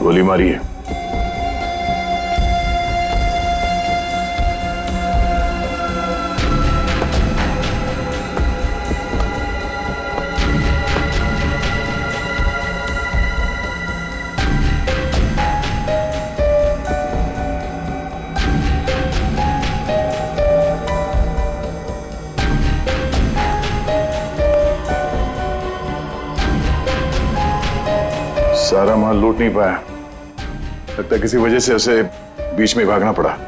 गोली मारी है। सारा माल लूट नहीं पाया, लगता है किसी वजह से उसे बीच में भागना पड़ा।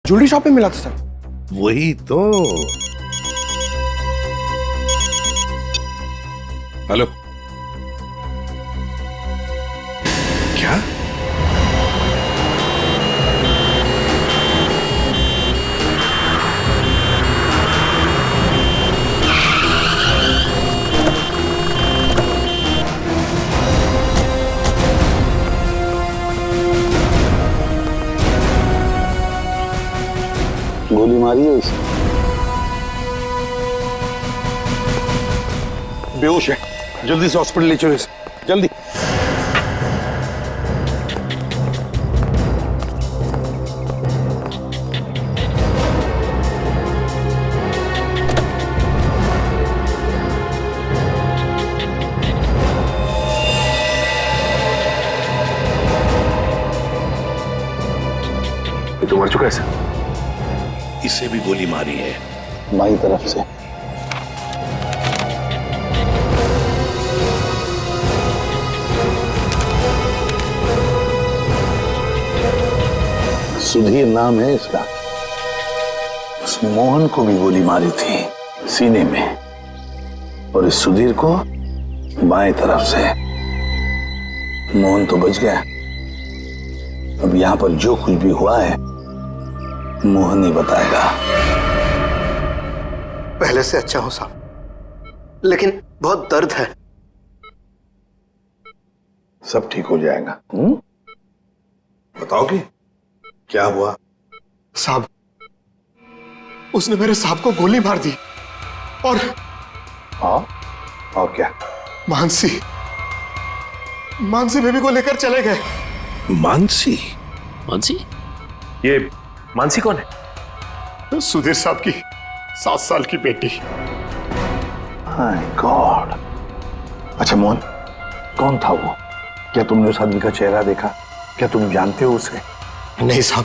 ज्वेलरी शॉप में मिला था सर। वही तो। हेलो। क्या? गोली मारी है इसे? बेहोश है, जल्दी से हॉस्पिटल ले चलो इसे, जल्दी। ये तो मर चुका है सर। इसे भी गोली मारी है। बाई तरफ से। सुधीर नाम है इसका। उस मोहन को भी गोली मारी थी सीने में, और इस सुधीर को बाएं तरफ से। मोहन तो बच गया। अब यहां पर जो कुछ भी हुआ है मोहन ही बताएगा। पहले से अच्छा हूं साहब, लेकिन बहुत दर्द है। सब ठीक हो जाएगा। बताओगे क्या हुआ? साहब, उसने मेरे साहब को गोली मार दी और और क्या? मानसी बेबी को लेकर चले गए। मानसी? मानसी? ये मानसी कौन है? सुधीर साहब की 7 साल की बेटी। My God. अच्छा मोहन, कौन था वो? क्या तुमने उस आदमी का चेहरा देखा? क्या तुम जानते हो उसे? नहीं साहब,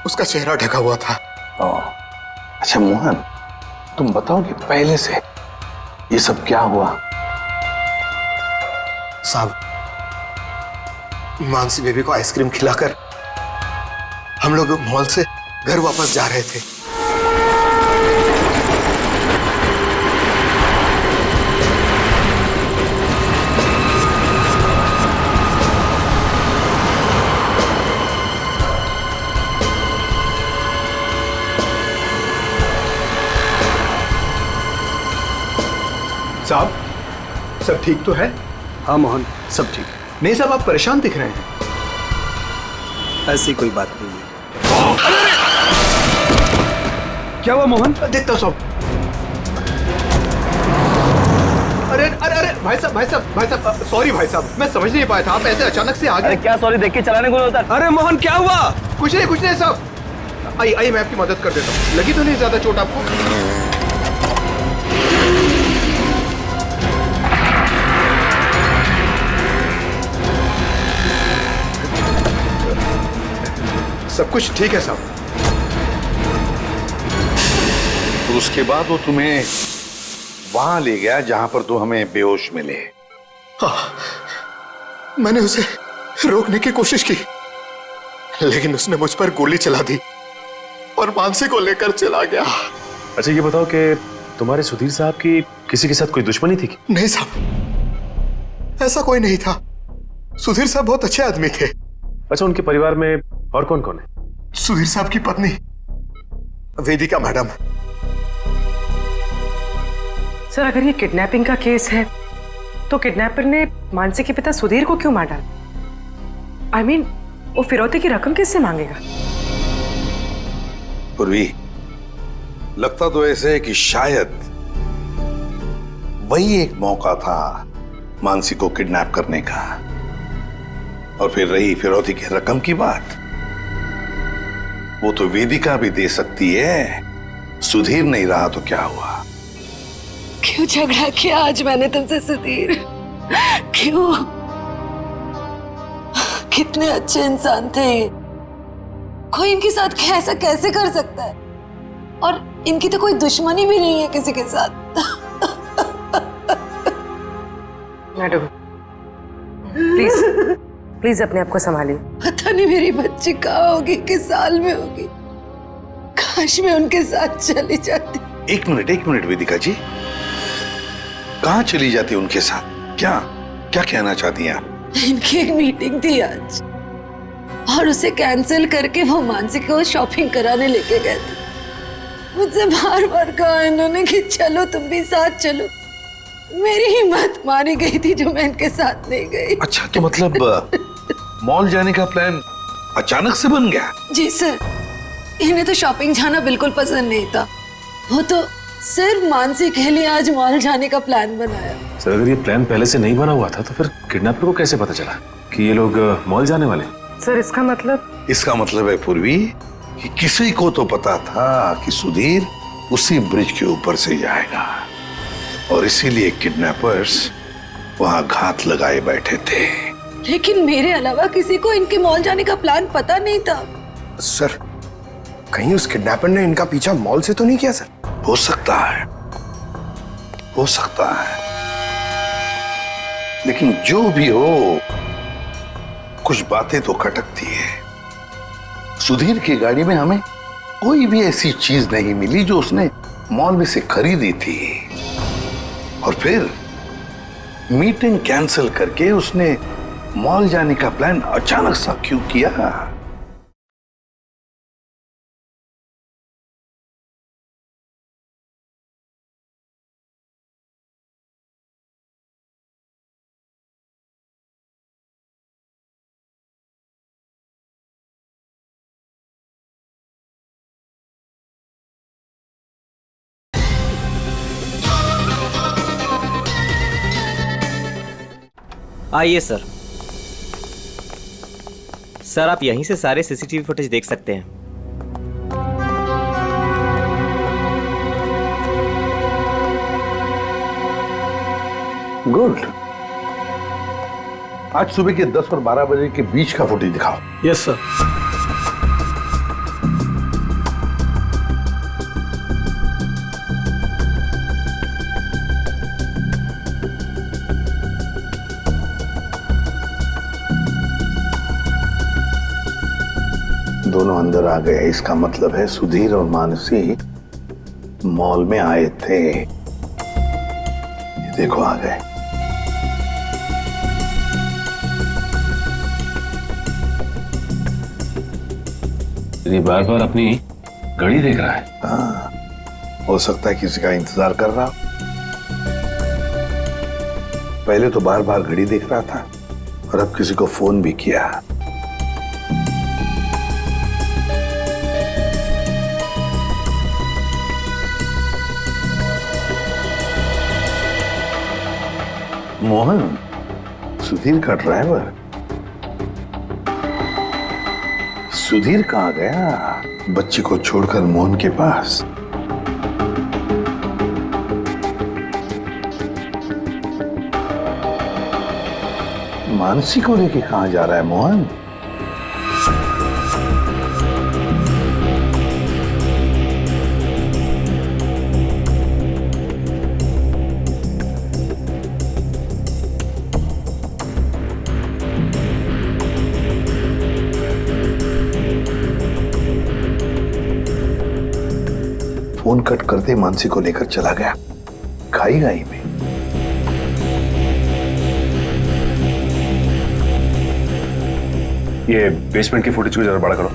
उसका चेहरा ढका हुआ था। अच्छा मोहन, तुम बताओगे पहले से ये सब क्या हुआ? साहब, मानसी बेबी को आइसक्रीम खिलाकर हम लोग मॉल से घर वापस जा रहे थे। साहब, सब ठीक तो है? हाँ मोहन, सब ठीक। नहीं साहब, आप परेशान दिख रहे हैं। ऐसी कोई बात नहीं है। क्या हुआ मोहन? देखता हूं साहब। अरे अरे अरे भाई साहब, सॉरी भाई साहब, मैं समझ नहीं पाया था, आप ऐसे अचानक से आ गए। क्या सॉरी, देख के चलाने को होता। अरे मोहन, क्या हुआ? कुछ नहीं साहब। आइए मैं आपकी मदद कर देता हूँ। लगी तो नहीं ज्यादा चोट आपको? सब कुछ ठीक है साहब। तो उसके बाद वो तुम्हें वहां ले गया जहां पर तुम हमें बेहोश मिले। हाँ, मैंने उसे रोकने की कोशिश की, लेकिन उसने मुझ पर गोली चला दी और मानसी को लेकर चला गया। अच्छा ये बताओ कि तुम्हारे सुधीर साहब की किसी के साथ कोई दुश्मनी थी? नहीं साहब, ऐसा कोई नहीं था। सुधीर साहब बहुत अच्छे आदमी थे। अच्छा, उनके परिवार में और कौन कौन है? सुधीर साहब की पत्नी वेदिका मैडम। सर, अगर ये किडनैपिंग का केस है तो किडनैपर ने मानसी के पिता सुधीर को क्यों मार डाला? I mean, वो फिरौती की रकम किससे मांगेगा? पूर्वी, लगता तो ऐसे है कि शायद वही एक मौका था मानसी को किडनैप करने का। और फिर रही फिरौती की रकम की बात, वो तो वेदिका भी दे सकती है। सुधीर नहीं रहा तो क्या हुआ? क्यों झगड़ा किया आज मैंने तुमसे सुधीर? क्यों? कितने अच्छे इंसान थे ये। कोई इनके साथ ऐसा कैसे कर सकता है? और इनकी तो कोई दुश्मनी भी नहीं है किसी के साथ। मैडम, प्लीज प्लीज अपने आप को संभालिए। पता नहीं मेरी बच्ची कहाँ होगी, किस साल में होगी। काश मैं उनके साथ चली जाती। एक मिनट वेदिका जी, कहाँ चली जाती उनके साथ? क्या क्या कहना चाहती हैं आप? इनकी एक मीटिंग थी आज और उसे कैंसिल करके वो मानसी को शॉपिंग कराने लेके गए थे। मुझसे बार बार कहा इन्होंने कि चलो तुम भी साथ चलो। मेरी हिम्मत मारी गई थी जो मैं इनके साथ नहीं गई। अच्छा, तो मतलब मॉल जाने का प्लान अचानक से बन गया? जी सर, इन्हें तो शॉपिंग जाना बिल्कुल पसंद नहीं था। वो तो सिर्फ मानसी के लिए आज मॉल जाने का प्लान बनाया। सर, अगर ये प्लान पहले से नहीं बना हुआ था तो फिर किडनैपर को कैसे पता चला कि ये लोग मॉल जाने वाले? सर इसका मतलब है पूर्वी कि किसी को तो पता था कि सुधीर उसी ब्रिज के ऊपर से जाएगा और इसीलिए किडनैपर्स वहां घात लगाए बैठे थे। लेकिन मेरे अलावा किसी को इनके मॉल जाने का प्लान पता नहीं था। सर, कहीं उस किडनैपर ने इनका पीछा मॉल से तो नहीं किया? सर, हो सकता है, हो सकता है, लेकिन जो भी हो कुछ बातें तो खटकती है। सुधीर की गाड़ी में हमें कोई भी ऐसी चीज नहीं मिली जो उसने मॉल में से खरीदी थी, और फिर मीटिंग कैंसिल करके उसने मॉल जाने का प्लान अचानक सा क्यों किया? आइए सर। सर, आप यहीं से सारे सीसीटीवी फुटेज देख सकते हैं। गुड। आज सुबह के 10 और 12 बजे के बीच का फुटेज दिखाओ। Yes sir. दोनों अंदर आ गए, इसका मतलब है सुधीर और मानसी मॉल में आए थे। ये देखो आ गए। ये बार बार अपनी घड़ी देख रहा है। हाँ, हो सकता है किसी का इंतजार कर रहा। पहले तो बार बार घड़ी देख रहा था और अब किसी को फोन भी किया। मोहन, सुधीर का ड्राइवर। सुधीर कहाँ गया? बच्ची को छोड़कर मोहन के पास। मानसी को लेके कहाँ जा रहा है मोहन? फोन कट करते मानसी को लेकर चला गया खाई गाई में। ये बेसमेंट की फुटेज को जरा बड़ा करो।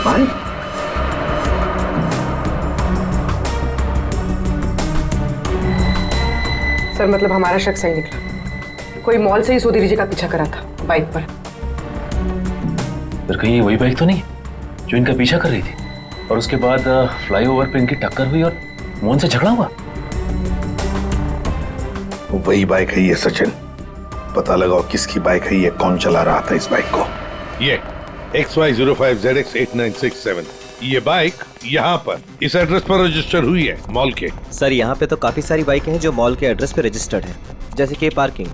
भाई, सर मतलब हमारा शक सही निकला। कोई मॉल से ही सुधीर जी का पीछा करा था बाइक पर। फिर कहीं ये वही बाइक तो नहीं जो इनका पीछा कर रही थी और उसके बाद फ्लाईओवर पे इनकी टक्कर हुई और मोहन से झगड़ा हुआ? वही बाइक है ये सचिन। पता लगाओ किसकी बाइक है ये, कौन चला रहा था इस बाइक को। ये XY05ZX8967 ये बाइक यहाँ पर इस एड्रेस पर रजिस्टर हुई है मॉल के। सर, यहाँ पे तो काफी सारी बाइकें हैं जो मॉल के एड्रेस पे रजिस्टर्ड है, जैसे कि पार्किंग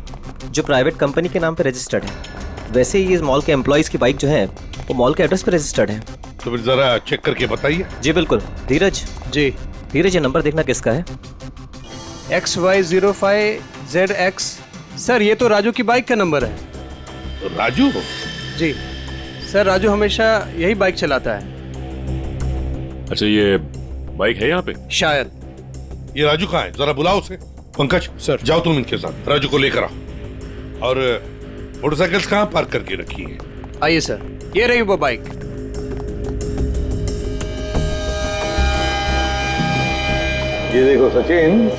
जो प्राइवेट कंपनी के नाम पे रजिस्टर्ड है। वैसे ही इस मॉल के एम्प्लॉइज की बाइक जो है वो मॉल के एड्रेस पे रजिस्टर्ड है। तो फिर जरा चेक करके बताइए। जी बिल्कुल। धीरज, जी। धीरज ये नंबर देखना किसका है? XY05ZX। सर ये तो राजू की बाइक का नंबर है। तो राजू? जी सर, राजू हमेशा यही बाइक चलाता है। अच्छा, ये बाइक है यहाँ पे? शायद। ये राजू कहाँ है? जरा बुलाओ उसे। पंकज सर। जाओ तुम इनके साथ, राजू को लेकर आओ। और मोटरसाइकिल्स कहाँ पार्क करके रखी है? आइए सर, ये रही वो बाइक। ये देखो सचिन,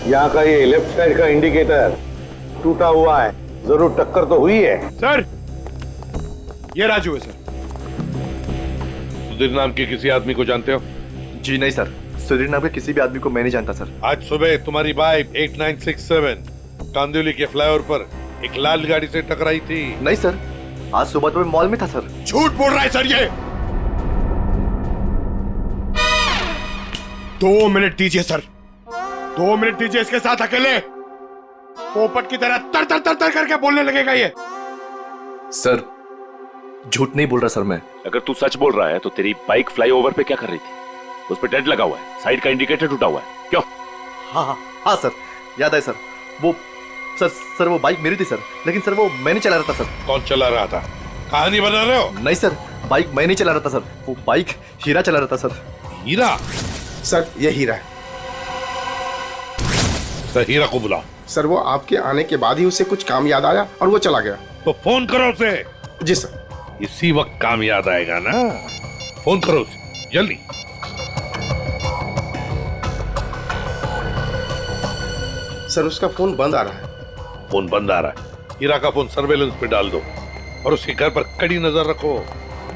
यहाँ का ये लेफ्ट साइड का इंडिकेटर टूटा हुआ है, जरूर टक्कर तो हुई है। सर ये राजू है सर। सुधीर नाम के किसी आदमी को जानते हो? जी नहीं सर, सुधीर नाम के किसी भी आदमी को मैं नहीं जानता सर। आज सुबह तुम्हारी बाइक 8967 कांदिवली के फ्लाईओवर पर एक लाल गाड़ी से टकराई थी। नहीं सर, आज सुबह तो मैं मॉल में था सर। झूठ बोल रहा है सर ये। 2 मिनट दीजिए सर, 2 मिनट दीजिए। इसके साथ अकेले पोपट की तरह तर तर तर तर करके बोलने लगेगा ये। सर झूठ नहीं बोल रहा सर मैं। अगर तू सच बोल रहा है तो तेरी बाइक फ्लाईओवर पे क्या कर रही थी? उस पे डेंट लगा हुआ है, साइड का इंडिकेटर टूटा हुआ है, क्यों? हाँ सर, याद है सर। वो सर वो बाइक मेरी थी सर, लेकिन सर वो मैं नहीं चला रहा था सर। कौन चला रहा था? कहानी बना रहे हो? नहीं सर, बाइक मैं नहीं चला रहा था सर, वो बाइक हीरा चला रहा था सर। हीरा? सर ये हीरा है तो हीरा को बुलाओ। सर। वो आपके आने के बाद ही उसे कुछ काम याद आया और वो चला गया। तो फोन करो उसे। जी सर। इसी वक्त काम याद आएगा ना, फोन करो उसे जल्दी। सर उसका फोन बंद आ रहा है। फोन बंद आ रहा है? हीरा का फोन सर्वेलेंस पे डाल दो और उसके घर पर कड़ी नजर रखो।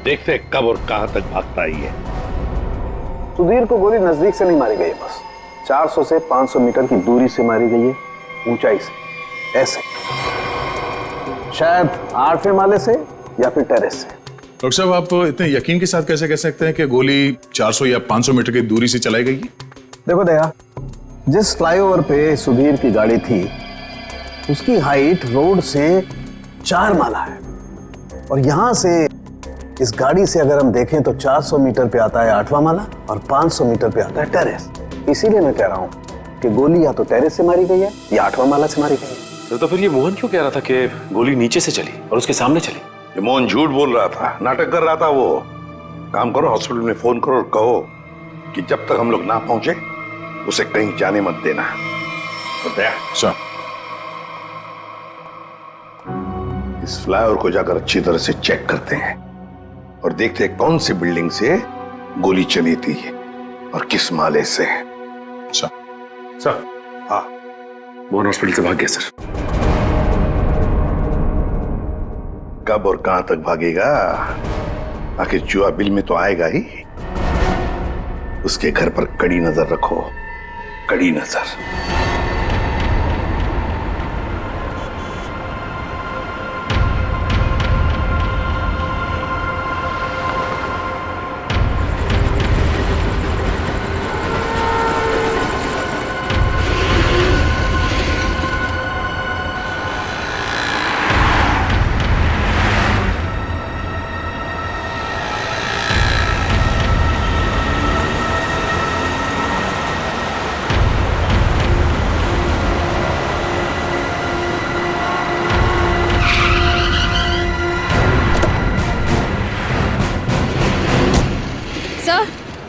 देखते हैं कब और कहां तक भागता ही है। सुधीर को गोली नजदीक से नहीं मारी गई है, बस 400 से 500 मीटर की दूरी से मारी गई है, ऊंचाई से, ऐसे शायद 8वें माले से या फिर टेरेस से। डॉक्टर साहब, आप इतने यकीन के साथ कैसे कह सकते हैं कि गोली 400 या 500 मीटर की दूरी से चलाई गई? देखो दया, जिस फ्लाईओवर पे सुधीर की गाड़ी थी उसकी हाइट रोड से 4 माला है, और यहां से इस गाड़ी से अगर हम देखें तो 400 मीटर पे आता है 8वां माला और 500 मीटर पे आता है टेरेस। इसीलिए मैं कह रहा हूं कि गोली या तो टेरेस से मारी गई है या 8वां माला से मारी गई है। तो फिर ये मोहन क्यों कह रहा था कि गोली नीचे से चली और उसके सामने चली? ये मोहन झूठ बोल रहा था, नाटक कर रहा था। वो काम करो, हॉस्पिटल में फोन करो और कहो कि जब तक हम लोग ना पहुंचे उसे कहीं जाने मत देना। तो दया सर, इस फ्लाईओवर को जाकर अच्छी तरह से चेक करते हैं और देखते हैं कौन सी बिल्डिंग से गोली चली थी और किस माले से। सर। हाँ, मोहन हॉस्पिटल से भाग गया सर। कब और कहां तक भागेगा? आखिर चूहा बिल में तो आएगा ही। उसके घर पर कड़ी नजर रखो, कड़ी नजर।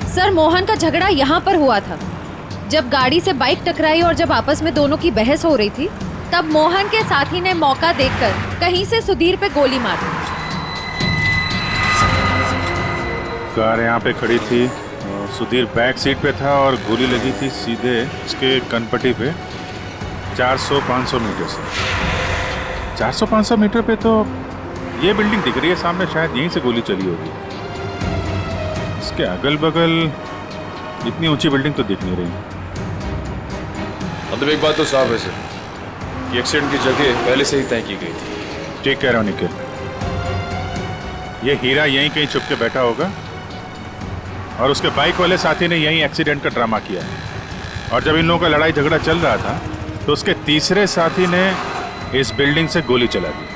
सर मोहन का झगड़ा यहाँ पर हुआ था। जब गाड़ी से बाइक टकराई और जब आपस में दोनों की बहस हो रही थी, तब मोहन के साथी ने मौका देखकर कहीं से सुधीर पे गोली मार दी। कार यहाँ पे खड़ी थी, सुधीर बैक सीट पे था और गोली लगी थी सीधे उसके कनपट्टी पे 400-500 मीटर से। 400-500 मीटर पे तो ये बिल्डिंग दिख रही है सामने, शायद यहीं से गोली चली होगी। इसके अगल बगल इतनी ऊंची बिल्डिंग तो दिख नहीं रही। मतलब एक बात तो साफ है सर कि एक्सीडेंट की जगह पहले से ही तय की गई थी। ठीक कह रहा हूँ निखिल, ये हीरा यहीं कहीं छुप के बैठा होगा और उसके बाइक वाले साथी ने यहीं एक्सीडेंट का ड्रामा किया है। और जब इन लोगों का लड़ाई झगड़ा चल रहा था तो उसके तीसरे साथी ने इस बिल्डिंग से गोली चला दी।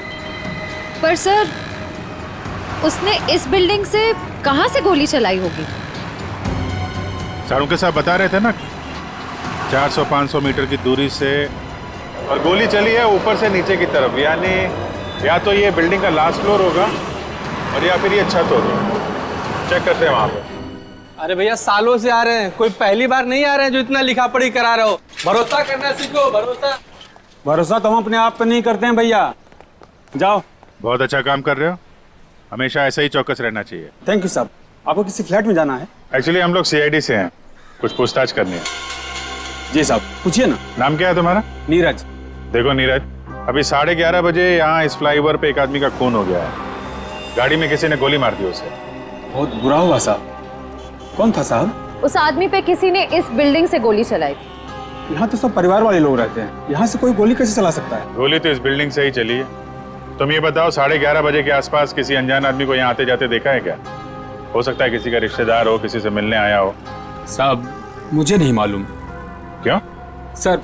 पर सर उसने इस बिल्डिंग से कहाँ से गोली चलाई होगी? सारों के साथ बता रहे थे ना, 400-500 मीटर की दूरी से, और गोली चली है ऊपर से नीचे की तरफ, यानी या तो ये बिल्डिंग का लास्ट फ्लोर होगा और या फिर ये छत होगी। चेक करते हैं वहां पे। अरे भैया सालों से आ रहे हैं, कोई पहली बार नहीं आ रहे हैं जो इतना लिखा पढ़ी करा रहे हो। भरोसा करना सीखो, भरोसा। भरोसा तो हम अपने आप पे नहीं करते हैं भैया। जाओ। बहुत अच्छा काम कर रहे हो, हमेशा ऐसा ही चौकस रहना चाहिए। थैंक यू साहब। आपको किसी फ्लैट में जाना है? एक्चुअली हम लोग CID से हैं, कुछ पूछताछ करनी है। जी साहब, पूछिए ना। नाम क्या है तुम्हारा? नीरज। देखो नीरज, अभी 11:30 बजे यहाँ इस फ्लाईओवर पे एक आदमी का खून हो गया है। गाड़ी में किसी ने गोली मार दी उसे। बहुत बुरा हुआ साहब। कौन था साहब? उस आदमी पे किसी ने इस बिल्डिंग से गोली चलाई। यहाँ तो सब परिवार वाले लोग रहते हैं, यहाँ से कोई गोली कैसे चला सकता है? गोली तो इस बिल्डिंग से ही चली है। तुम ये बताओ, 11:30 बजे के आसपास किसी अनजान आदमी को यहाँ आते जाते देखा है क्या? हो सकता है किसी का रिश्तेदार हो, किसी से मिलने आया हो। साहब मुझे नहीं मालूम। क्यों? सर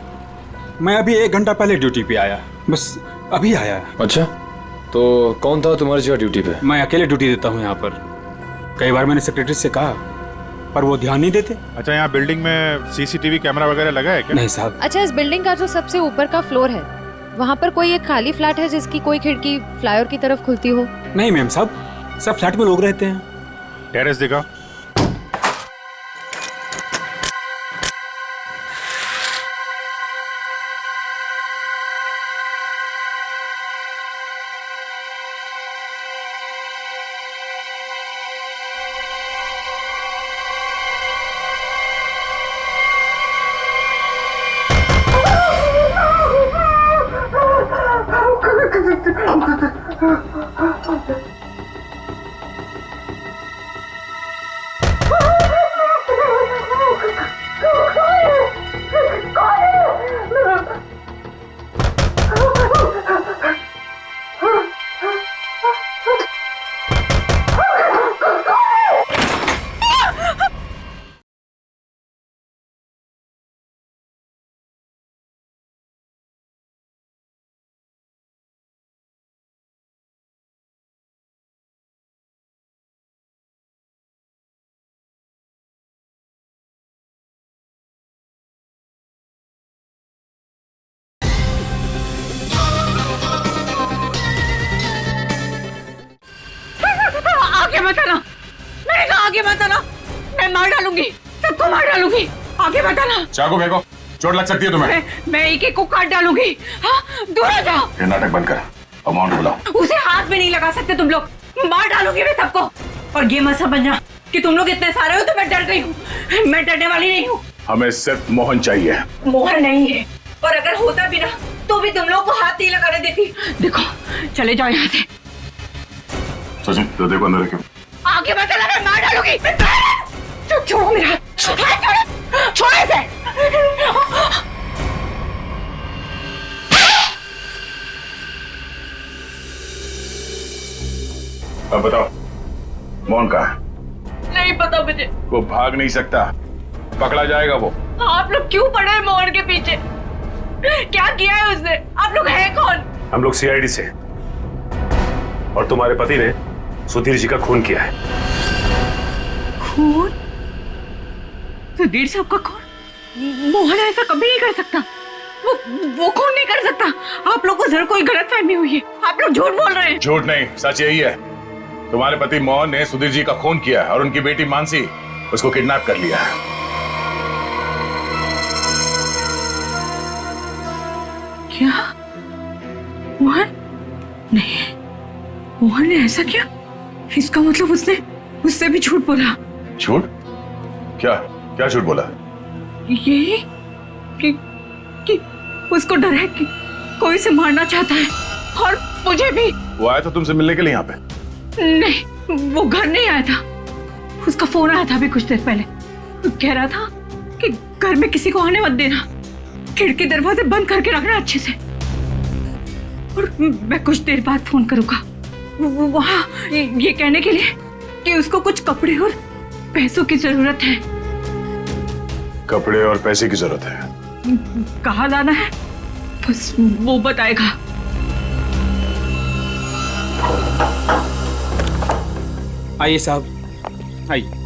मैं अभी 1 घंटा पहले ड्यूटी पे आया, बस अभी आया। अच्छा, तो कौन था तुम्हारी जगह ड्यूटी पे? मैं अकेले ड्यूटी देता हूँ यहाँ पर। कई बार मैंने सेक्रेटरी से कहा पर वो ध्यान नहीं देते। अच्छा, यहाँ बिल्डिंग में CCTV कैमरा वगैरह लगा है क्या? नहीं साहब। अच्छा, इस बिल्डिंग का जो सबसे ऊपर का फ्लोर है, वहाँ पर कोई एक खाली फ्लैट है जिसकी कोई खिड़की फ्लाईओवर की तरफ खुलती हो? नहीं मैम साहब, सब फ्लैट में लोग रहते हैं। टेरेस दिखाओ। आगे मत आना, मैंने कहा आगे मत आना, मैं मार डालूंगी, सबको मार डालूंगी। आगे मत आना। चाकू फेंको, चोट लग सकती है तुम्हें। मैं एक को काट डालूंगी। हाँ, दूर हो जाओ। ये नाटक बंद कर, अमाउंट बुलाओ। उसे हाथ में नहीं लगा सकते तुम लोग, मार डालूंगी मैं सबको। और ये मत समझना कि तुम लोग इतने सारे हो तो मैं डर गई हूँ, मैं डरने वाली नहीं हूँ। हमें सिर्फ मोहन चाहिए। मोहन नहीं है, और अगर होता भी ना तो भी तुम लोग को हाथ नहीं लगाने देती। देखो, चले जाओ यहाँ से। सचिन, तो देखो अंदर क्यों। आगे मत आना, मैं मार डालूंगी। छोड़ो मेरा हाथ, छोड़ो, छोड़ो इसे। अब बताओ, मोहन कहाँ है? नहीं पता मुझे। वो भाग नहीं सकता, पकड़ा जाएगा वो। आप लोग क्यों पड़े हैं मोहन के पीछे? क्या किया है उसने? आप लोग हैं कौन? हम लोग CID से, और तुम्हारे पति ने सुधीर जी का खून किया है। खून? सुधीर साहब का खून? मोहन ऐसा कभी नहीं कर सकता। वो खून नहीं कर सकता। आप लोग को जरूर कोई गलतफहमी हुई है, आप लोग झूठ बोल रहे हैं। झूठ नहीं, सच यही है। तुम्हारे पति मोहन ने सुधीर जी का खून किया है और उनकी बेटी मानसी उसको किडनैप कर लिया है। क्या? मोहन? नहीं, मोहन ने ऐसा किया? इसका मतलब उसने उससे भी झूठ बोला। झूठ? क्या क्या झूठ बोला? यही कि उसको डर है कि कोई से मारना चाहता है, और मुझे भी। वो आया था तुमसे मिलने के लिए यहाँ पे? नहीं, वो घर नहीं आया था। उसका फोन आया था अभी कुछ देर पहले। वो कह रहा था कि घर में किसी को आने मत देना, खिड़की दरवाजे बंद करके रखना अच्छे से, और मैं कुछ देर बाद फोन करूंगा वहाँ ये कहने के लिए कि उसको कुछ कपड़े और पैसों की जरूरत है। कपड़े और पैसे की जरूरत है? कहाँ लाना है बस वो बताएगा। आइए साहब, आइए।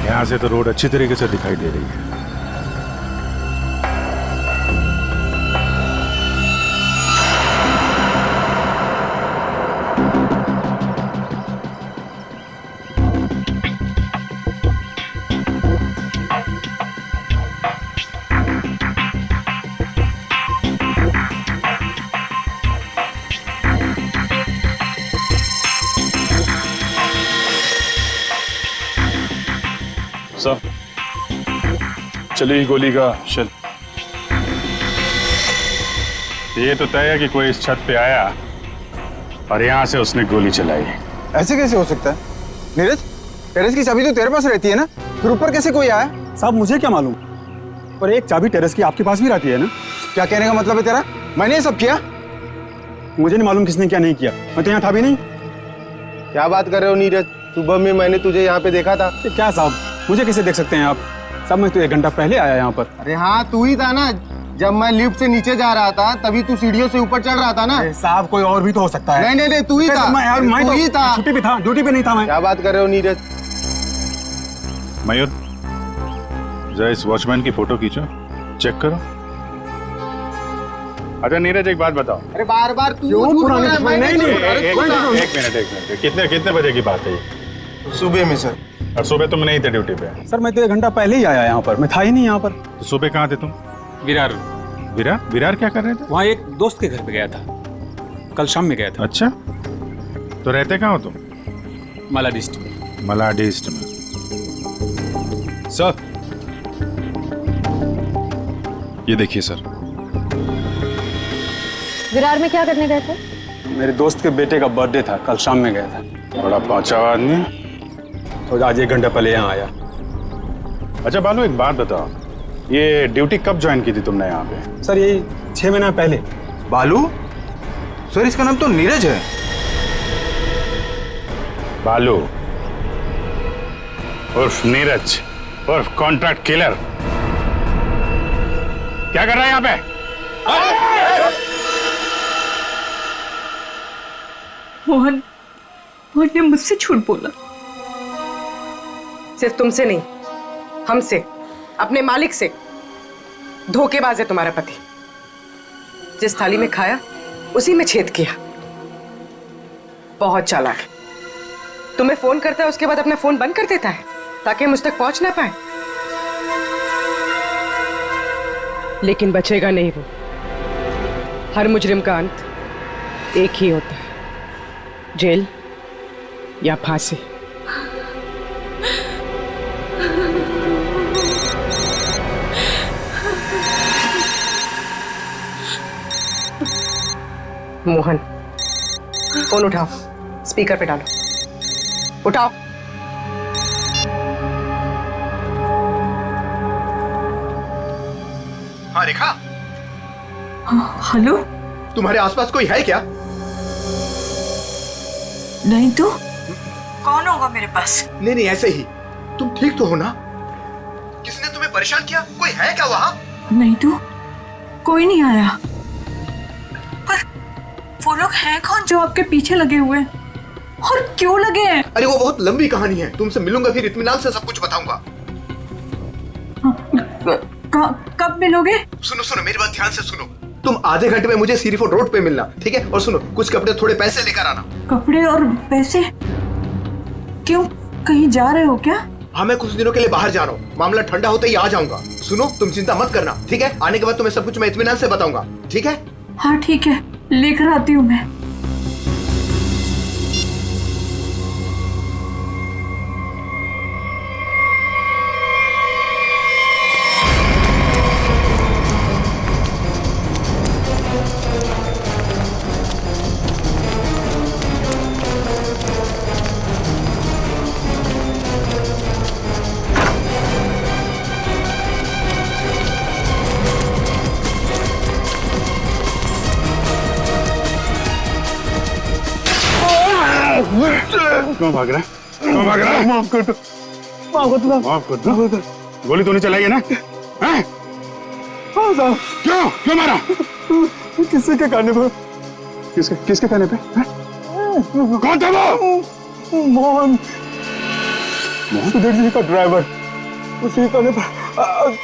यहाँ से तो रोड अच्छी तरीके से दिखाई दे रही है। सर, चली गोली का शेल। ये तो तय है कि कोई इस छत पे आया और यहाँ से उसने गोली चलाई। ऐसे कैसे हो सकता है? नीरज, टेरेस की चाबी तो तेरे पास रहती है ना, फिर ऊपर कैसे कोई आया? साहब मुझे क्या मालूम, पर एक चाबी टेरेस की आपके पास भी रहती है ना। क्या कहने का मतलब है तेरा? मैंने ये सब किया? मुझे नहीं मालूम किसने क्या नहीं किया, मैं तो यहाँ था भी नहीं। क्या बात कर रहे हो नीरज? सुबह में मैंने तुझे यहाँ पे देखा था। क्या साहब, मुझे कैसे देख सकते हैं आप? साहब मैं तो 1 घंटा पहले आया यहाँ पर। अरे हाँ, तू ही था ना। जब मैं लिफ्ट से नीचे जा रहा था तभी तू सीढ़ियों से ऊपर चढ़ रहा था ना। साहब कोई और भी तो हो सकता है। नहीं, तू ही था। मैं तू ही था। छुट्टी पे था, ड्यूटी पे नहीं था मैं। क्या बात कर रहे हो नीरज? मयूर, जरा इस वॉचमैन की फोटो खींचो, चेक करो। अच्छा नीरज, एक बात बताओ। अरे बार-बार तू नहीं, कितने बजे की बात है ये? सुबह में सर। और सुबह तुम नहीं थे ड्यूटी पे? सर मैं तो 1 घंटा पहले ही आया यहाँ पर, मैं था ही नहीं यहाँ पर। तो सुबह कहाँ थे तुम? विरार क्या कर रहे थे? वहाँ एक दोस्त के घर पे गया था, कल शाम में गया था। अच्छा, तो रहते कहाँ हो तुम? मलाडिस्ट में। मलाडिस्ट में। सर, ये देखिए सर। विरार में क्या करने गए थे? मेरे दोस्त के बेटे का बर्थडे था, कल शाम में गया था। बड़ा पहुंचा आदमी, तो आज 1 घंटा पहले यहाँ आया। अच्छा बालू, एक बात बताओ, ये ड्यूटी कब ज्वाइन की थी तुमने यहाँ पे? सर ये 6 महीना पहले। बालू? सर इसका नाम तो नीरज है। बालू उर्फ नीरज उर्फ कॉन्ट्रैक्ट किलर, क्या कर रहा है यहाँ पे? मोहन ने मुझसे झूठ बोला। सिर्फ तुमसे नहीं, हमसे, अपने मालिक से। धोखेबाज है तुम्हारा पति। जिस थाली में खाया उसी में छेद किया। बहुत चालाक है। तुम्हें फोन करता है, उसके बाद अपना फोन बंद कर देता है ताकि मुझ तक पहुंच ना पाए। लेकिन बचेगा नहीं वो। हर मुजरिम का अंत एक ही होता है, जेल या फांसी। मोहन, फोन उठाओ, स्पीकर पे डालो। उठाओ। हाँ रेखा। हेलो, तुम्हारे आसपास कोई है क्या? नहीं तो कौन होगा मेरे पास? नहीं ऐसे ही। तुम ठीक तो हो ना? किसने तुम्हें परेशान किया? कोई है क्या वहाँ? नहीं तो कोई नहीं आया। पर वो लोग हैं कौन जो आपके पीछे लगे हुए हैं? और क्यों लगे हैं? अरे वो बहुत लंबी कहानी है, तुमसे मिलूंगा फिर इत्मीनान से सब कुछ बताऊंगा। कब मिलोगे? सुनो मेरी बात ध्यान से सुनो। तुम आधे घंटे में मुझे सीरीफोर्ड रोड पे मिलना, ठीक है? और सुनो, कुछ कपड़े थोड़े पैसे लेकर आना। कपड़े और पैसे? क्यों, कहीं जा रहे हो क्या? हाँ, मैं कुछ दिनों के लिए बाहर जा रहा हूँ। मामला ठंडा होते ही आ जाऊंगा। सुनो, तुम चिंता मत करना, ठीक है? आने के बाद तुम्हें सब कुछ मैं इत्मीनान से बताऊंगा, ठीक है? हाँ ठीक है, लेकर आती हूँ मैं। क्यों भाग रहा है? क्यों भाग रहा है? माफ कर दो, माफ कर दो, माफ कर दो। गोली तो नहीं चलाई है ना? हैं? हाँ साहब। क्यों मारा? किसी के कहने पर। किसके कहने पे? कौन था वो? मोहन, सुधीर जी का ड्राइवर, उसी कहने पर।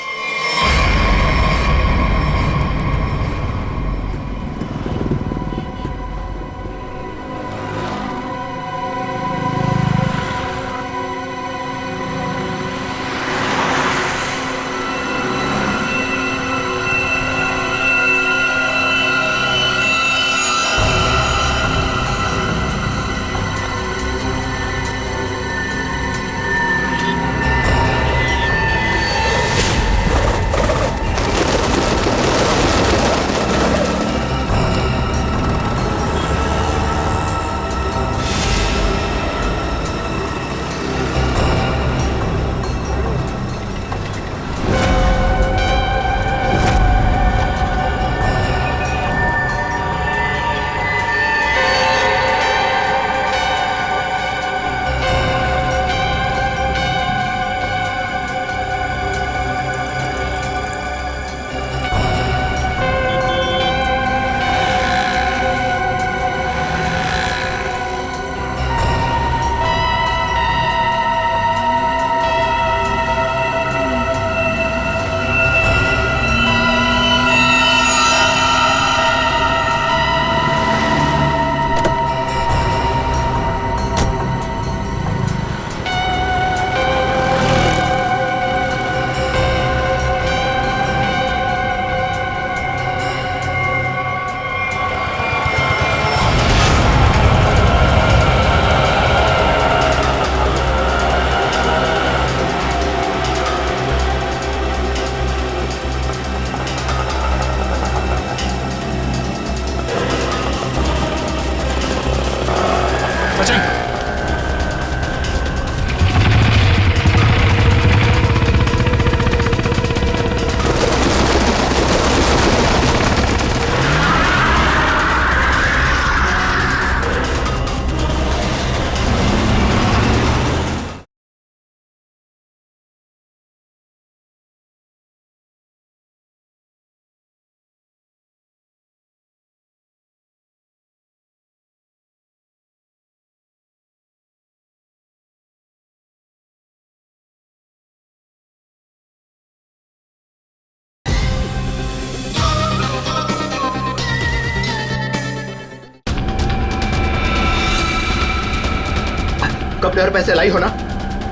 कपड़े और पैसे लाई हो ना?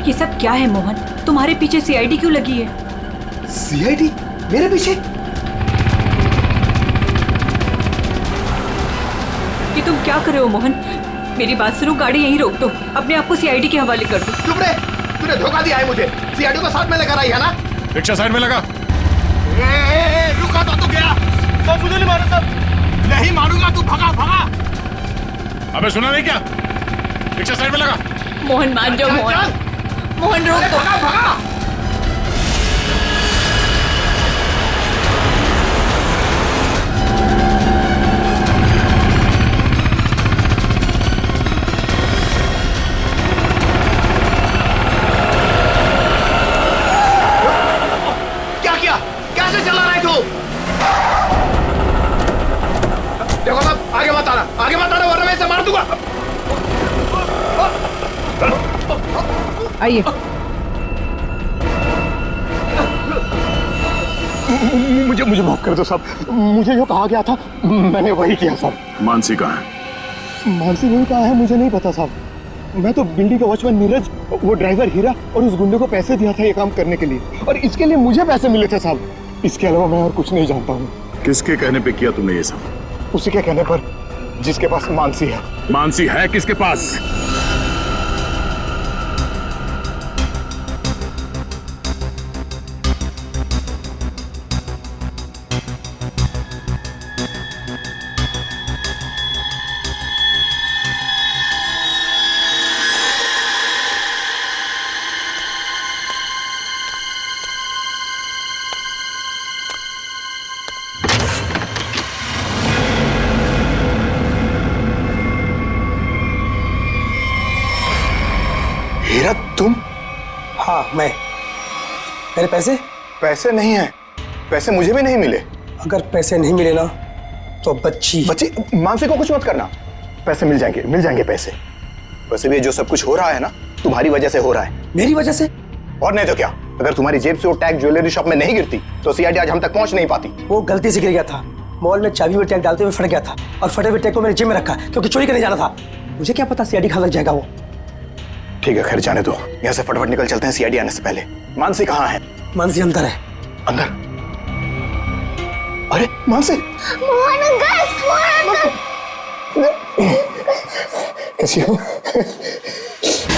ये सब क्या है मोहन? तुम्हारे पीछे सीआईडी क्यों लगी है? सीआईडी मेरे पीछे? ये तुम क्या कर रहे हो मोहन? मेरी बात सुनो, गाड़ी यहीं रोक दो, अपने आप को सीआईडी के हवाले कर दो। चुप रे, तूने धोखा दिया है मुझे। सीआईडी को साथ में लेकर आई है ना? रिक्शा साइड में लगा। रुका तो तू गया। सब मुझे नहीं मारो सब। नहीं मारूंगा, तू भगा भगा। अबे सुना नहीं क्या? रिक्शा साइड में लगा। मोहन मान जाओ मोहन। मोहन रोक दो। भगा भगा। क्या किया? कैसे चला रहा है तू? देखो साहब, आगे मत आना वरना मैं इसे मार दूंगा। आइए। मुझे माफ कर दो साहब, मुझे जो कहा गया था मैंने वही किया साहब। मानसी कहाँ है? मानसी नहीं कहा है मुझे नहीं पता साहब। मैं तो बिल्डिंग का वॉचमैन नीरज, वो ड्राइवर हीरा और उस गुंडे को पैसे दिया था ये काम करने के लिए, और इसके लिए मुझे पैसे मिले थे साहब। इसके अलावा मैं और कुछ नहीं जानता हूँ। किसके कहने पे किया तुमने ये सब? उसी के कहने पर, जिसके पास मानसी है। मानसी है किसके पास? मैं। मेरे पैसे? पैसे नहीं है, पैसे मुझे भी नहीं मिले। अगर पैसे नहीं मिले ना तो बच्ची मानसी को कुछ मत करना, पैसे मिल जाएंगे पैसे। वैसे भी जो सब कुछ हो रहा है ना तुम्हारी वजह से हो रहा है। मेरी वजह से? और नहीं तो क्या, अगर तुम्हारी जेब से वो टैग ज्वेलरी शॉप में नहीं गिरती तो सीआईडी आज हम तक पहुंच नहीं पाती। वो गलती से गिर गया था, मॉल में चाबी में टैग डालते हुए फट गया था और फटे हुए टैग को मैंने जेब में रखा क्योंकि चोरी करने जाना था। मुझे क्या पता सीआईडी खा लग जाएगा वो। ठीक है खैर जाने दो, यहाँ से फटाफट निकल चलते हैं सीआईडी आने से पहले। मानसी कहाँ है? मानसी अंदर है। अंदर? अरे मानसी! कैसी हो?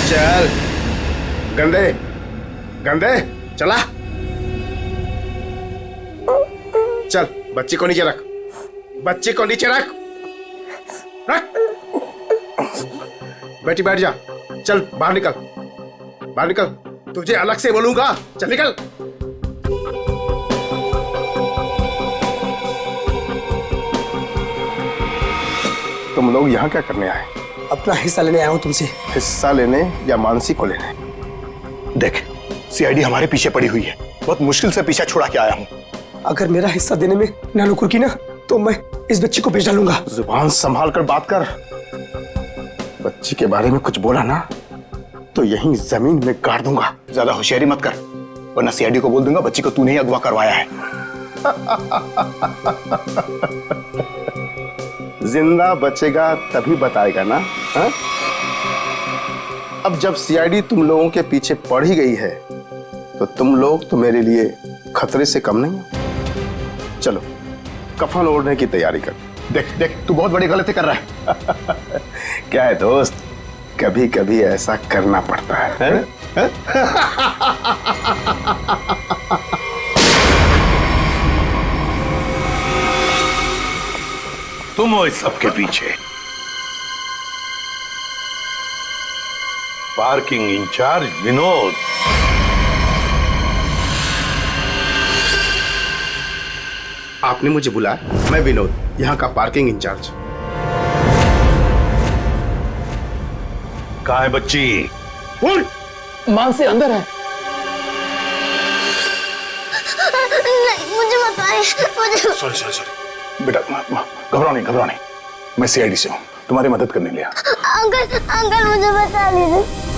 चल गंदे गंदे चला चल, बच्ची को नीचे रख, बच्ची को नीचे रख, रख। बेटी बैठ जा, चल बाहर निकल, बाहर निकल, तुझे अलग से बोलूंगा, चल निकल। तुम लोग यहाँ क्या करने आए? अपना हिस्सा लेने आया हूँ तुमसे। हिस्सा लेने या मानसी को लेने? देख सीआईडी हमारे पीछे पड़ी हुई है, बहुत मुश्किल से पीछा छुड़ा के आया हूँ। अगर मेरा हिस्सा देने में नानुकुर की ना तो मैं इस बच्ची को बेच डालूंगा। जुबान संभाल कर बात कर, बच्ची के बारे में कुछ बोला ना तो यहीं जमीन में गाड़ दूंगा। ज्यादा होशियारी मत कर वरना सीआईडी को बोल दूंगा बच्ची को तूने ही अगवा करवाया है। जिंदा बचेगा तभी बताएगा ना हा? अब जब सीआईडी तुम लोगों के पीछे पड़ ही गई है तो तुम लोग तो मेरे लिए खतरे से कम नहीं हो। चलो कफन ओढ़ने की तैयारी कर। देख देख तू बहुत बड़ी गलती कर रहा है। क्या है दोस्त, कभी कभी ऐसा करना पड़ता है? तुम हो इस सबके पीछे? Parking incharge Vinod. आपने मुझे बुलाया? मैं विनोद, यहाँ का पार्किंग इंचार्ज। कहाँ है बच्ची? बोल। मानसी अंदर है। नहीं मुझे बताएं, मुझे। सॉरी बेटा, घबराओ नहीं, मैं सीआईडी से हूँ, तुम्हारी मदद करने लिया। अंकल मुझे बता लीजिए।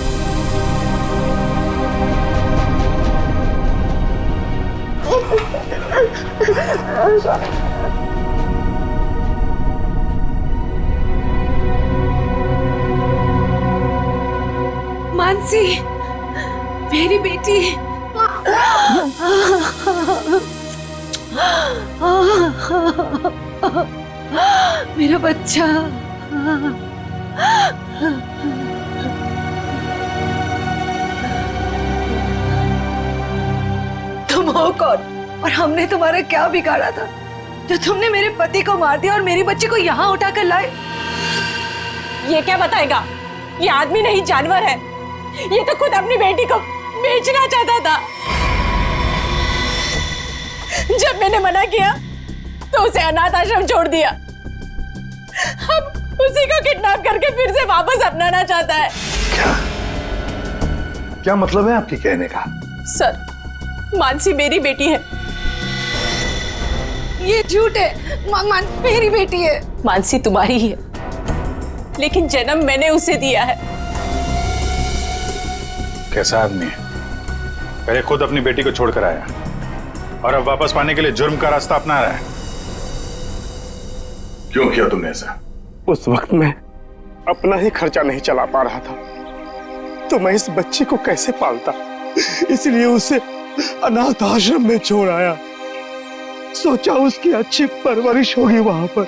मानसी मेरी बेटी। मेरा बच्चा। तुम हो कौन और हमने तुम्हारा क्या बिगाड़ा था जो तुमने मेरे पति को मार दिया और मेरी बच्ची को यहाँ उठाकर लाए? ये क्या बताएगा? ये आदमी नहीं जानवर है। ये तो खुद अपनी बेटी को बेचना चाहता था। जब मैंने मना किया तो उसे अनाथ आश्रम छोड़ दिया। अब उसी को किडनैप करके फिर से वापस अपनाना चाहता है। क्या मतलब है आपके कहने का? सर, मानसी मेरी बेटी है। ये झूठ है। मेरी बेटी है। मानसी तुम्हारी ही है, लेकिन जन्म मैंने उसे दिया है। कैसा आदमी है? पहले खुद अपनी बेटी को छोड़कर आया और अब वापस पाने के लिए जुर्म का रास्ता अपना रहा है। क्यों किया तुमने ऐसा? उस वक्त मैं अपना ही खर्चा नहीं चला पा रहा था तो मैं इस बच्ची को कैसे पालता, इसलिए उसे अनाथ आश्रम में छोड़ आया। सोचा उसकी अच्छी परवरिश होगी वहां पर।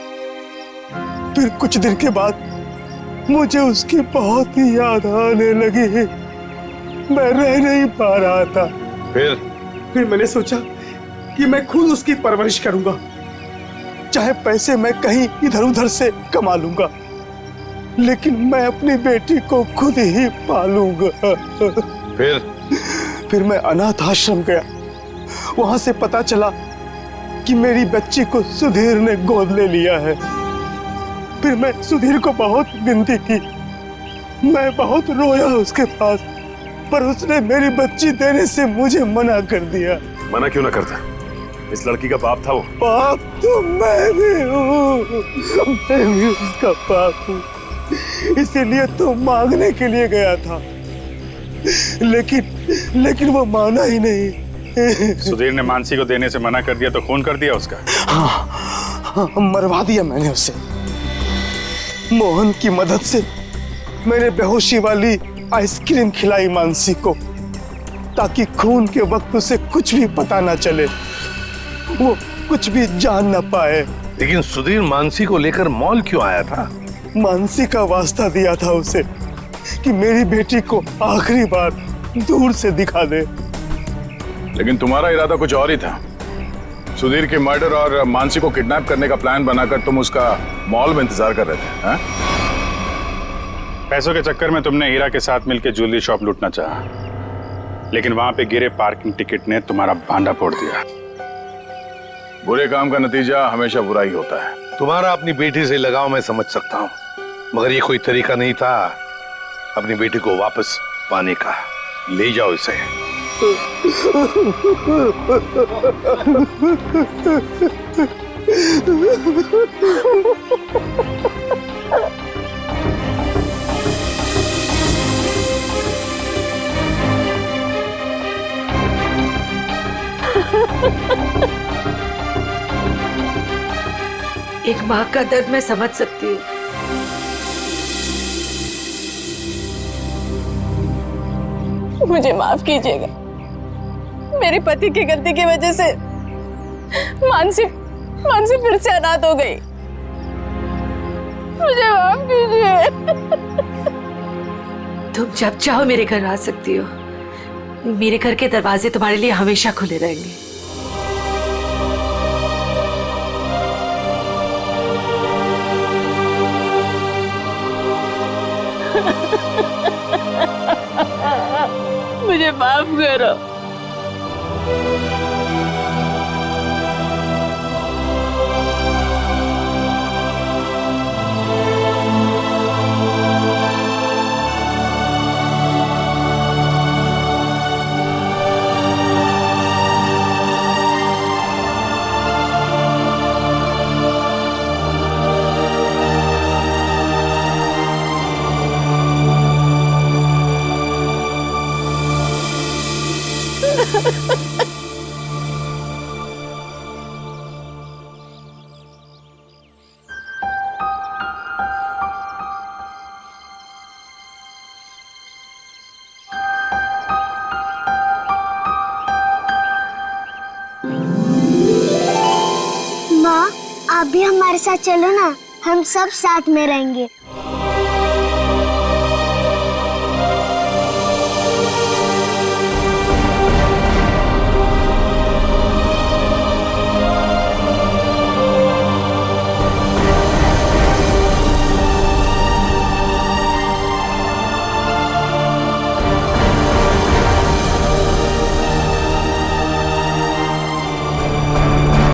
फिर कुछ दिन के बाद मुझे उसकी बहुत ही याद आने लगी। मैं रह नहीं पा रहा था। फिर मैंने सोचा कि मैं खुद उसकी परवरिश करूंगा, चाहे पैसे मैं कहीं इधर उधर से कमा लूंगा, लेकिन मैं अपनी बेटी को खुद ही पालूंगा। फिर मैं अनाथ आश्रम गया। वहां से पता चला कि मेरी बच्ची को सुधीर ने गोद ले लिया है। फिर मैं सुधीर को बहुत विनती की, मैं बहुत रोया उसके पास, पर उसने मेरी बच्ची देने से मुझे मना कर दिया। मना क्यों ना करता? इस लड़की का बाप था वो। बाप तो मैं भी हूँ, मैं भी उसका बाप हूँ, इसीलिए तो मांगने के लिए गया था, लेकिन वो माना ही नहीं। सुधीर ने मानसी को देने से मना कर दिया तो खून कर दिया उसका? हाँ, मरवा दिया मैंने उसे। मोहन की मदद से मैंने बेहोशी वाली आइसक्रीम खिलाई मानसी को, ताकि खून के वक्त उसे कुछ भी पता ना चले, वो कुछ भी जान ना पाए। लेकिन सुधीर मानसी को लेकर मॉल क्यों आया था? मानसी का वास्ता दिया था उसे कि मेरी बेटी को आखिरी बार दूर से दिखा दे। लेकिन तुम्हारा इरादा कुछ और ही था। सुधीर के मर्डर और मानसी को किडनैप करने का प्लान बनाकर तुम उसका मॉल में इंतजार कर रहे थे, हाँ? पैसों के चक्कर में तुमने हीरा के साथ मिलकर ज्वेलरी शॉप लूटना चाहा, लेकिन वहां पे गिरे पार्किंग टिकट ने तुम्हारा भांडा फोड़ दिया। बुरे काम का नतीजा हमेशा बुरा ही होता है। तुम्हारा अपनी बेटी से लगाव मैं समझ सकता हूँ, मगर ये कोई तरीका नहीं था अपनी बेटी को वापस पाने का। ले जाओ इसे। एक माँ का दर्द मैं समझ सकती हूँ। मुझे माफ कीजिएगा, मेरे पति की गलती की वजह से मानसी फिर से अनाथ हो गई। मुझे माफ कीजिए। तुम जब चाहो मेरे घर आ सकती हो, मेरे घर के दरवाजे तुम्हारे लिए हमेशा खुले रहेंगे। मुझे माफ करो। माँ, आप भी हमारे साथ चलो ना, हम सब साथ में रहेंगे।